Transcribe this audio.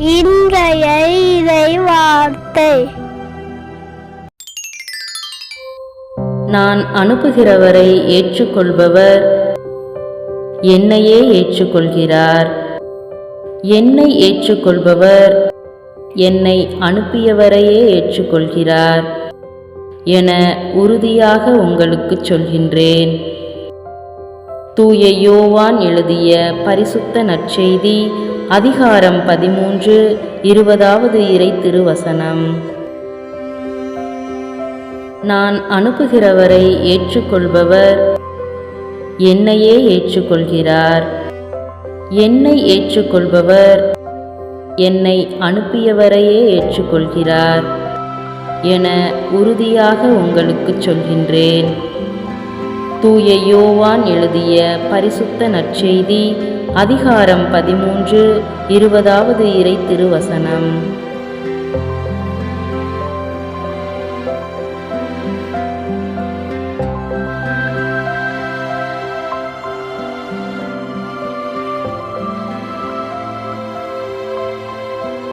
இன்றைய இறை வார்த்தை. நான் அனுப்புகிறவரை ஏற்றுக்கொள்பவர் என்னையே ஏற்றுக்கொள்கிறார். என்னை ஏற்றுக்கொள்பவர் என்னை அனுப்பியவரையே ஏற்றுக்கொள்கிறார் என உறுதியாக உங்களுக்கு சொல்கின்றேன். தூய யோவான் எழுதிய பரிசுத்த நற்செய்தி அதிகாரம் 13 20வது இறை திருவசனம். நான் அனுப்புகிறவரை ஏற்றுக்கொள்பவர் என்னையே ஏற்றுக்கொள்கிறார். என்னை ஏற்றுக்கொள்பவர் என்னை அனுப்பியவரையே ஏற்றுக்கொள்கிறார் என உறுதியாக உங்களுக்கு சொல்கின்றேன். தூய யோவான் எழுதிய பரிசுத்த நற்செய்தி அதிகாரம் 13 20வது இறை திருவசனம்.